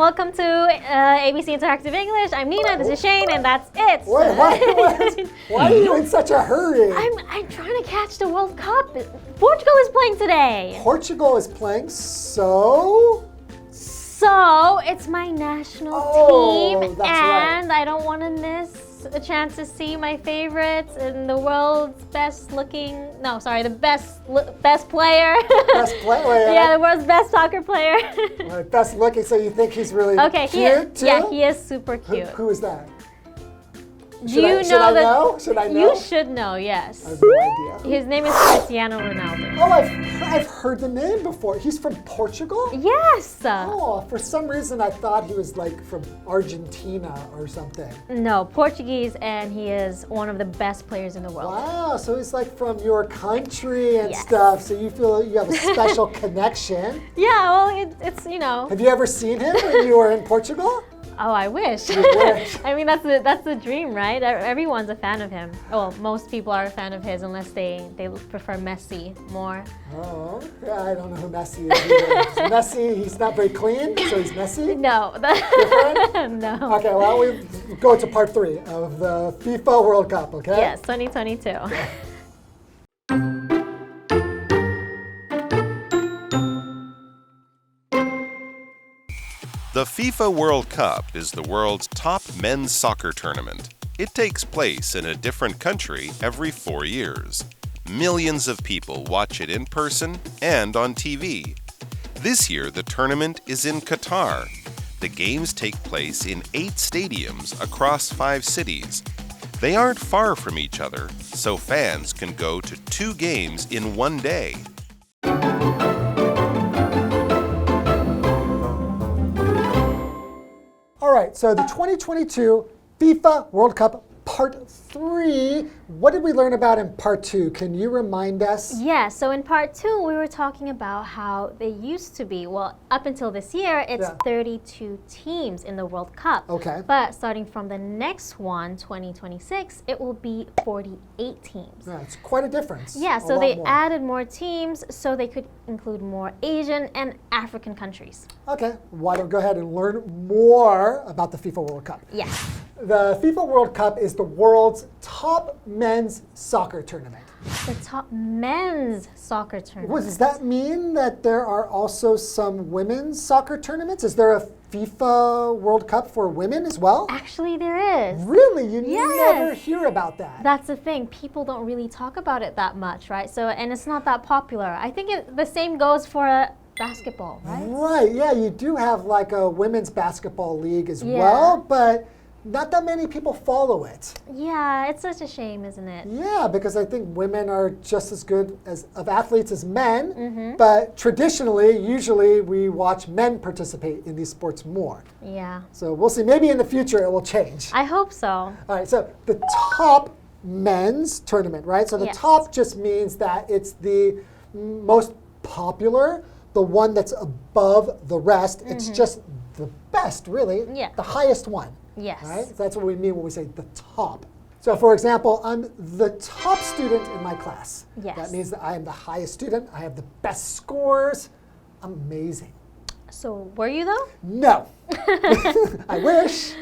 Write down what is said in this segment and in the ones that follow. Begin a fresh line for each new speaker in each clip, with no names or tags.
Welcome to ABC Interactive English. I'm Nina, this is Shane, and that's it.
Why are you in such a hurry?
I'm trying to catch the World Cup. Portugal is playing today.
Portugal is playing, so
it's my national team,
that's
and
right.
I don't want to miss a chance to see my favorites and the world's best player.
Best player?
Yeah, the world's best soccer player.
Right, best looking, so you think he's really cute too?
Yeah, he is super cute.
Who is that?
Should I
know? Should I know?
You should know, yes.
I have no idea.
His name is Cristiano Ronaldo.
Oh, I've heard the name before. He's from Portugal?
Yes.
Oh, for some reason I thought he was like from Argentina or something.
No, Portuguese, and he is one of the best players in the world.
Wow, so he's like from your country and
Yes.
stuff, so you feel you have a special connection.
Yeah, well, it's you know.
Have you ever seen him when you were in Portugal?
Oh, I wish.
You wish.
I mean, that's the dream, right? Everyone's a fan of him. Well, most people are a fan of his unless they prefer Messi more.
Oh, yeah, I don't know who Messi is either. Messi, he's not very clean, so he's messy?
No. No.
Okay, well, we go to part 3 of the FIFA World Cup, okay?
Yes, 2022.
The FIFA World Cup is the world's top men's soccer tournament. It takes place in a different country every 4 years. Millions of people watch it in person and on TV. This year, the tournament is in Qatar. The games take place in 8 stadiums across 5 cities. They aren't far from each other, so fans can go to 2 games in one day.
All right, so the 2022 FIFA World Cup Part 3. What did we learn about in Part 2? Can you remind us?
Yeah, so in Part 2, we were talking about how they used to be, well, up until this year, it's 32 teams in the World Cup.
Okay.
But starting from the next one, 2026, it will be 48 teams.
Yeah, it's quite a difference.
Yeah,
A
so
lot
they
more.
added more teams so they could include more Asian and African countries.
Okay, why don't we go ahead and learn more about the FIFA World Cup?
Yes.
The FIFA World Cup is the world's top men's soccer tournament.
The top men's soccer tournament.
Well, does that mean that there are also some women's soccer tournaments? Is there a FIFA World Cup for women as well?
Actually, there is.
Really? You
Yes.
never hear about that.
That's the thing. People don't really talk about it that much, right? So, and it's not that popular. I think the same goes for basketball, right?
Right, yeah, you do have like a women's basketball league as
Yeah.
well, but not that many people follow it.
Yeah, it's such a shame, isn't it?
Yeah, because I think women are just as good of athletes as men, but traditionally, usually we watch men participate in these sports more.
Yeah.
So we'll see, maybe in the future it will change.
I hope so.
All right, so the top men's tournament, right? So the
Yes.
top just means that it's the most popular, the one that's above the rest. It's just the best, really.
Yeah.
The highest one.
Yes.
Right? So that's what we mean when we say the top. So for example, I'm the top student in my class.
Yes.
That means that I am the highest student. I have the best scores. Amazing.
So, were you though?
No. I wish.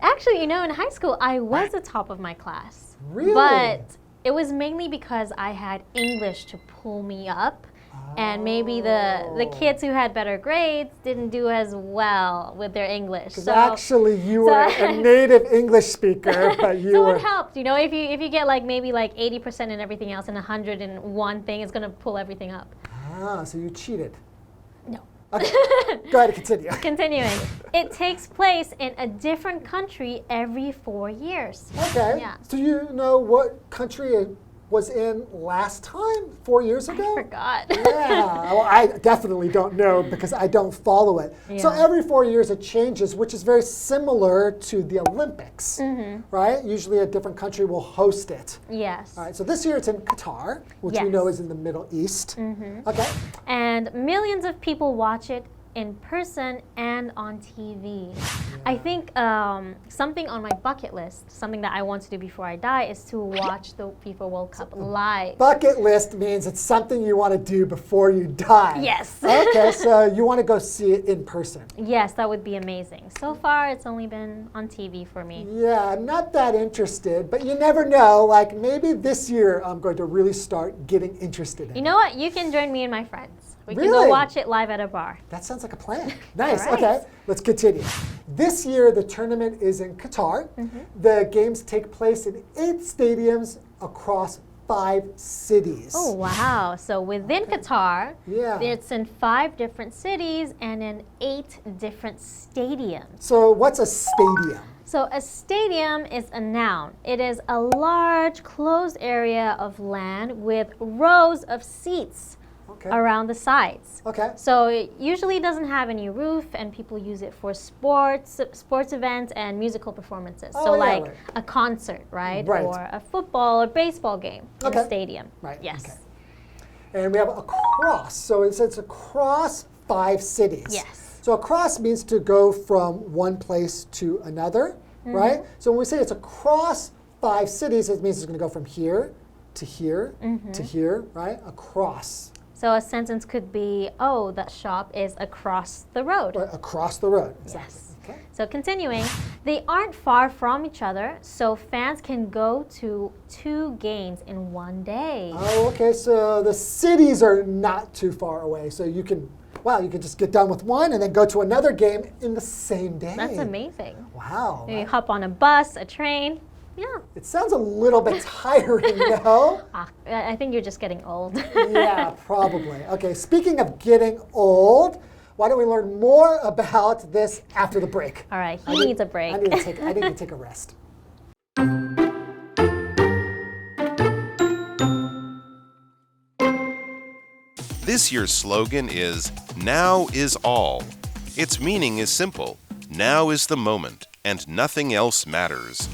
Actually, you know, in high school, I was the top of my class.
Really?
But it was mainly because I had English to pull me up. And maybe the kids who had better grades didn't do as well with their English.
Because actually you were a native English speaker, but you
so
were...
it helped, you know, if you get like maybe like 80% in everything else and 101 thing, it's gonna pull everything up.
Ah, so you cheated.
No.
Okay, go ahead and continue.
Continuing. It takes place in a different country every 4 years.
Okay,
Yeah.
so you know what country it was in last time, 4 years ago?
I forgot.
Yeah, well, I definitely don't know because I don't follow it. So
Yeah.
every 4 years it changes, which is very similar to the Olympics, right? Usually a different country will host it.
Yes.
All right, so this year it's in Qatar, which we
Yes.
know is in the Middle East. Okay.
And millions of people watch it in person and on TV. I think something on my bucket list, something that I want to do before I die, is to watch the FIFA World Cup live.
Bucket list means it's something you want to do before you die.
Yes.
Okay, so you want to go see it in person.
Yes, that would be amazing. So far, it's only been on TV for me.
Yeah, I'm not that interested, but you never know. Like maybe this year I'm going to really start getting interested in it.
You know what? You can join me and my friends. We can
Really?
go watch it live at a bar.
That sounds like a plan. Nice.
All right.
Okay, let's continue. This year, the tournament is in Qatar. The games take place in 8 stadiums across 5 cities.
Oh, wow. So within Qatar,
Yeah.
it's in 5 different cities and in 8 different stadiums.
So what's a stadium?
So a stadium is a noun. It is a large closed area of land with rows of seats around the sides.
Okay.
So it usually doesn't have any roof, and people use it for sports events and musical performances.
Oh,
so
yeah,
like
right.
a concert, right?
Right.
Or a football or baseball game in
Okay.
a stadium.
Right.
Yes.
Okay. And we have across. So it says across 5 cities.
Yes.
So across means to go from one place to another, right? So when we say it's across 5 cities, it means it's going to go from here to here to here, right? Across.
So a sentence could be, oh, that shop is across the road.
Right, across the road. Exactly.
Yes.
Okay.
So continuing, they aren't far from each other, so fans can go to 2 games in one day.
Oh, okay. So the cities are not too far away. So you can, wow, you can just get done with one and then go to another game in the same day.
That's amazing.
Wow.
You hop on a bus, a train. Yeah.
It sounds a little bit tiring, no?
I think you're just getting old.
Yeah, probably. Okay, speaking of getting old, why don't we learn more about this after the break?
All right, he needs a break.
I need to take a rest.
This year's slogan is Now is All. Its meaning is simple. Now is the moment, and nothing else matters.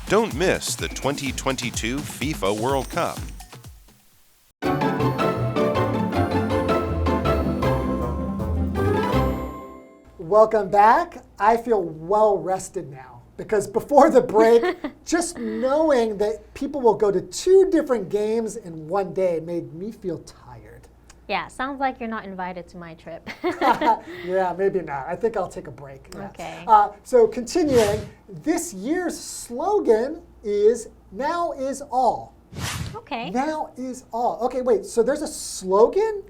Don't miss the 2022 FIFA World Cup.
Welcome back. I feel well rested now because before the break, just knowing that people will go to 2 different games in one day made me feel tired.
Yeah, sounds like you're not invited to my trip.
Yeah, maybe not. I think I'll take a break. Yeah.
Okay.
So continuing, this year's slogan is Now is All.
Okay.
Now is all. Okay, wait, so there's a slogan?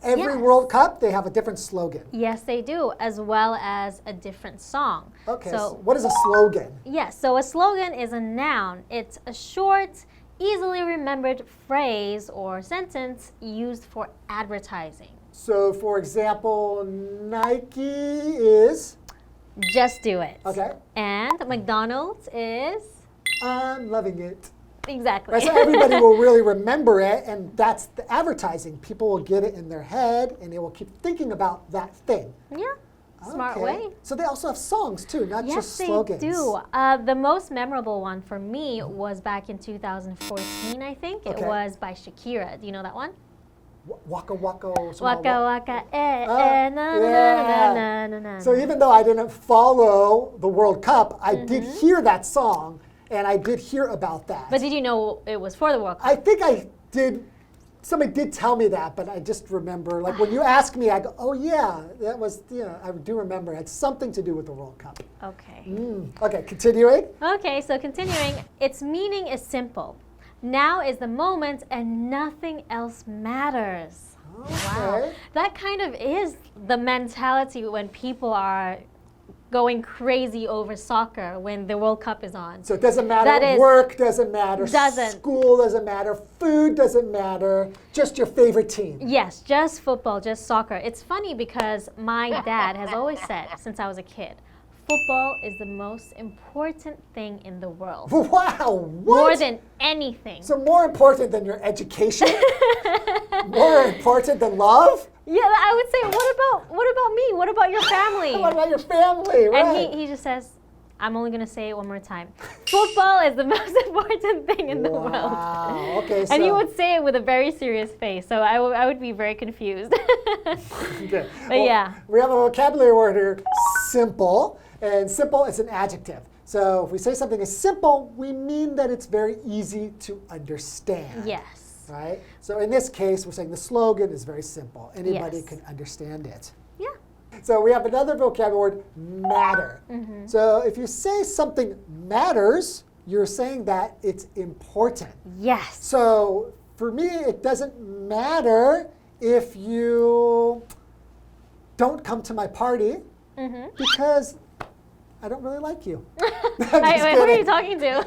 Every
Yes.
World Cup, they have a different slogan.
Yes, they do, as well as a different song.
Okay,
So,
so what is a slogan?
yes, so a slogan is a noun. It's a short, easily remembered phrase or sentence used for advertising.
So, for example, Nike is,
Just do it.
okay,
And McDonald's is
I'm loving it.
exactly.
Right, so everybody will really remember it, and that's the advertising. People will get it in their head, and they will keep thinking about that thing.
Yeah, smart
Okay.
way.
So they also have songs too, not
Yes,
just
they
slogans.
do. The most memorable one for me was back in 2014, I think.
Okay.
It was by Shakira. Do you know that one?
Waka waka.
Waka waka eh
Oh,
eh na na
yeah.
na na na na.
So even though I didn't follow the World Cup, I did
Mm-hmm.
hear that song, and I did hear about that.
But did you know it was for the World Cup?
I think I did. Somebody did tell me that, but I just remember, like when you ask me, I go, "Oh yeah, that was yeah." I do remember. It had something to do with the World Cup.
Okay.
Okay, continuing.
Okay, so continuing, its meaning is simple. Now is the moment and nothing else matters. Wow.
Okay.
That kind of is the mentality when people are going crazy over soccer when the World Cup is on.
So it doesn't matter.
That is-
Work doesn't matter.
Doesn't.
School doesn't matter. Food doesn't matter. Just your favorite team.
Yes, just football, just soccer. It's funny because my dad has always said since I was a kid, football is the most important thing in the world.
Wow. What?
More than anything.
So more important than your education? More important than love?
Yeah, I would say, what about me? What about your family?
What about your family? Right.
And he just says, I'm only going to say it one more time. Football is the most important thing in the world.
Okay, so,
and you would say it with a very serious face, so I would be very confused.
okay.
But yeah.
We have a vocabulary word here, simple. And simple is an adjective. So if we say something is simple, we mean that it's very easy to understand.
Yes.
Right? So in this case, we're saying the slogan is very simple. Anybody
Yes.
can understand it.
Yeah.
So we have another vocabulary word, matter. So if you say something matters, you're saying that it's important.
Yes.
So for me, it doesn't matter if you don't come to my party because I don't really like you.
Wait, who are you talking to?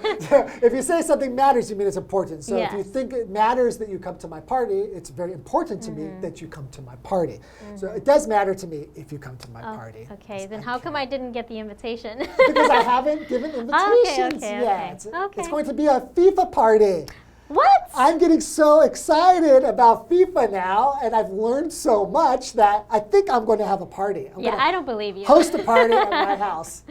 If you say something matters, you mean it's important. So if you
Yes.
think it matters that you come to my party, it's very important to me that you come to my party. So it does matter to me if you come to my party.
Okay, then how come I didn't get the invitation?
Because I haven't given invitations yet.
Okay.
It's going to be a FIFA party.
What?
I'm getting so excited about FIFA now, and I've learned so much that I think I'm going to have a party. I'm
Yeah,
gonna
I don't believe you.
host a party at my house.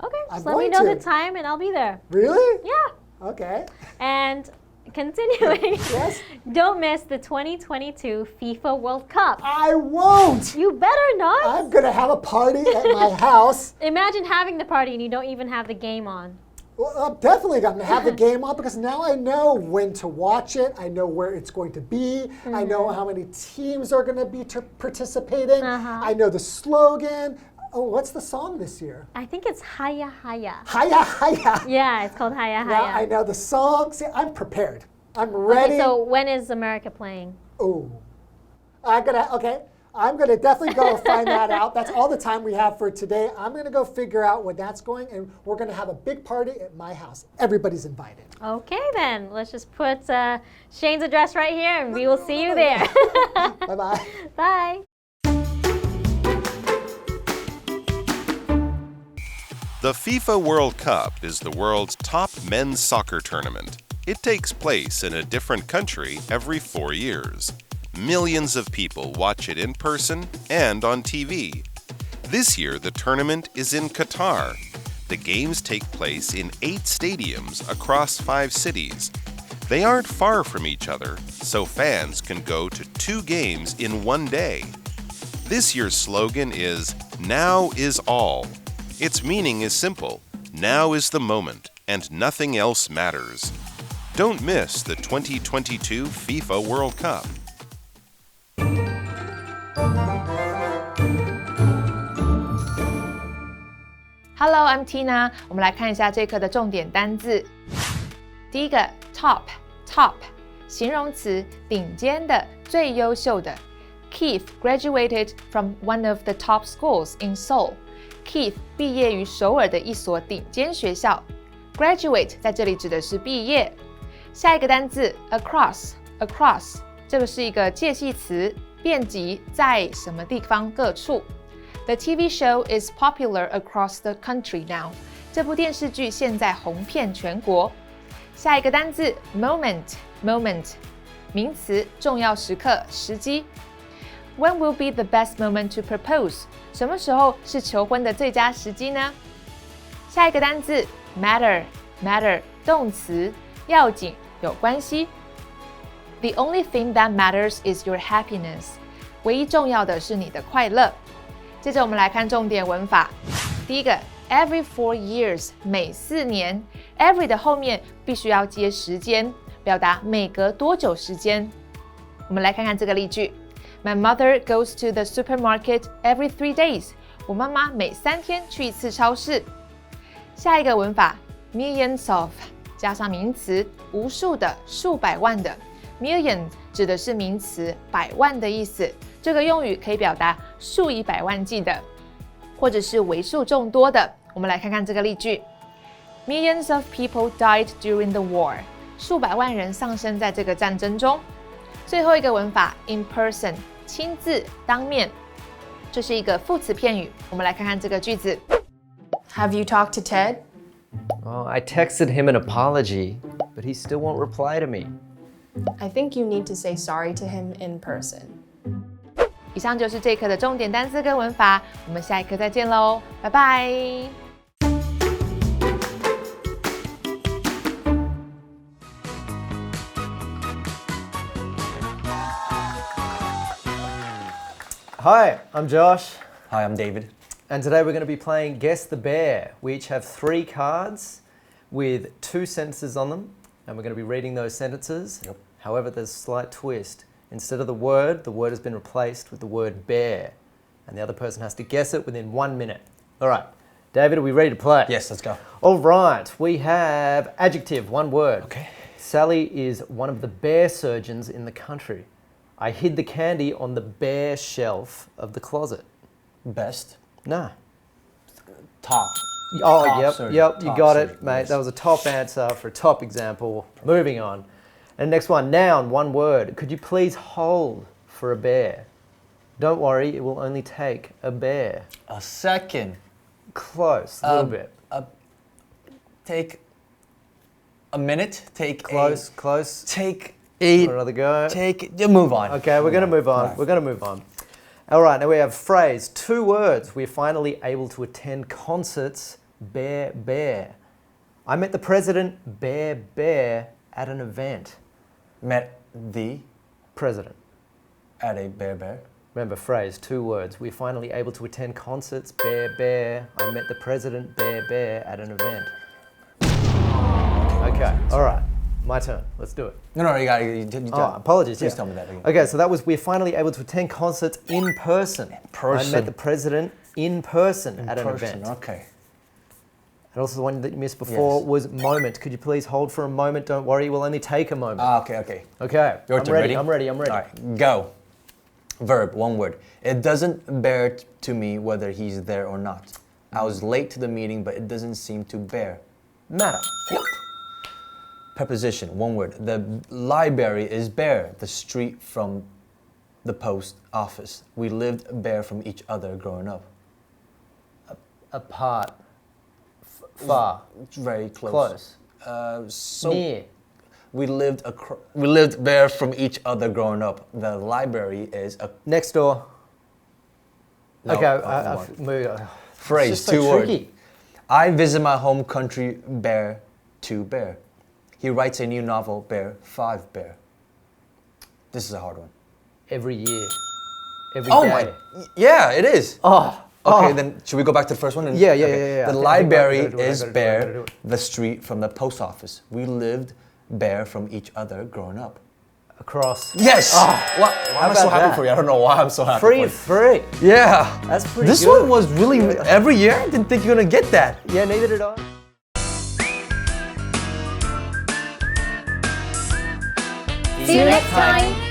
Okay,
I'm
just let me
going
know
to.
the time and I'll be there.
Really?
Yeah.
Okay.
And continuing,
Yes?
don't miss the 2022 FIFA World Cup.
I won't.
You better not.
I'm going to have a party at my house.
Imagine having the party and you don't even have the game on.
Well, I'm definitely going to have the game on because now I know when to watch it. I know where it's going to be. I know how many teams are going to be participating. I know the slogan. Oh, what's the song this year?
I think it's Haya Haya.
Haya Haya.
Yeah, it's called Haya
Now I
Haya.
know the song. See, I'm prepared. I'm ready.
Okay, so when is America playing?
Oh, I'm gonna definitely go find that out. That's all the time we have for today. I'm gonna go figure out when that's going, and we're gonna have a big party at my house. Everybody's invited.
Okay then, let's just put Shane's address right here and we will see you there.
Bye-bye.
Bye.
The FIFA World Cup is the world's top men's soccer tournament. It takes place in a different country every 4 years. Millions of people watch it in person and on TV. This year, the tournament is in Qatar. The games take place in 8 stadiums across 5 cities. They aren't far from each other, so fans can go to 2 games in one day. This year's slogan is, "Now is all." Its meaning is simple. Now is the moment, and nothing else matters. Don't miss the 2022 FIFA World Cup.
Hello, I'm Tina. 我们来看一下这课的重点单字。第一个 top， 形容词，顶尖的，最优秀的。Keith graduated from one of the top schools in Seoul. Keith 毕业于首尔的一所顶尖学校。Graduate 在这里指的是毕业。下一个单字 across， 这个是一个介系词，遍及在什么地方各处。The TV show is popular across the country now. 这部电视剧现在红遍全国。下一个单字 moment， 名词，重要时刻，时机。When will be the best moment to propose? 什么时候是求婚的最佳时机呢？下一个单字 matter， 动词，要紧，有关系。The only thing that matters is your happiness. 唯一重要的是你的快乐。接着我们来看重点文法。第一个 every 4 years 每4年 every 的后面必须要接时间，表达每隔多久时间。我们来看看这个例句。My mother goes to the supermarket every 3 days. 我妈妈每3天去一次超市。下一个文法 millions of 加上名词，无数的，数百万的。Million 指的是名词，百万的意思。这个用语可以表达数以百万计的，或者是为数众多的。我们来看看这个例句 ：Millions of people died during the war. 数百万人丧生在这个战争中。最后一个文法 in person， 亲自，当面。这是一个副词片语。我们来看看这个句子
Have you talked to Ted?
Oh, I texted him an apology, but he still won't reply to me.
I think you need to say sorry to him in person.
以上就是这一课的重点单词跟文法，我们下一课再见喽，拜拜。
Hi, I'm Josh,
Hi, I'm David.
and today we're going to be playing Guess the Bear. We each have 3 cards with 2 sentences on them, and we're going to be reading those sentences.
Yep.
However, there's a slight twist. Instead of the word has been replaced with the word bear, and the other person has to guess it within 1 minute. All right, David, are we ready to play?
Yes, let's go.
All right, we have adjective, 1 word.
Okay.
Sally is one of the bear surgeons in the country. I hid the candy on the bare shelf of the closet.
Best.
No.
Top.
Oh,
Top
yep,
surgeon.
yep, you
Top
got
surgeon,
it, mate.
yes.
That was a top answer for a top example. Moving on. And next one, noun, 1 word. Could you please hold for a bear? Don't worry, it will only take a bear.
A second.
Close, a little bit.
Take a minute. Take
Close, close.
Take
Want another go?
move on.
Okay, we're going to move on.
Right.
We're going to move on. All right, now we have phrase, 2 words. We're finally able to attend concerts, bear, bear. I met the president, bear, bear, at an event.
Met the
President.
at a bear.
Remember, phrase, 2 words. We're finally able to attend concerts, bear, bear. I met the president, bear, bear, at an event. Okay, all right. My turn. Let's do it.
No, you got it.
Oh, apologies.
Please
yeah.
tell me that again.
Okay, so that was we're finally able to attend concerts in person. I met the president in person at an event.
Okay.
And also the one that you missed before was moment. Could you please hold for a moment? Don't worry, it will only take a moment.
Okay.
Okay,
Your
I'm
turn,
ready.
ready?
I'm ready. I'm ready.
All right, go. Verb, 1 word. It doesn't bear to me whether he's there or not. I was late to the meeting, but it doesn't seem to bear.
Matter.
Yep. Preposition, 1 word. The library is bare, the street from the post office. We lived bare from each other growing up.
Apart. Far.
Very close. So
Near.
we lived bare from each other growing up. The library is a
Next door.
No,
okay,
I've
moved.
phrase,
It's just
2
so
words.
tricky.
I visit my home country bare to bear. He writes a new novel, Bear 5 Bear. This is a hard one.
Every year. Every day.
Yeah, it is.
Oh.
Okay, then should we go back to the first one?
Yeah.
The
I think
library
I gotta do it,
is
I gotta
bare,
do it.
the street from the post office. We lived bare from each other growing up.
Across.
Yes! Why am I so
about
happy
that?
for you? I don't know why I'm so happy
3
for you.
3.
Yeah.
That's pretty
This
good.
one was really, every year I didn't think you're gonna get that.
Yeah, neither did I.
See you next time.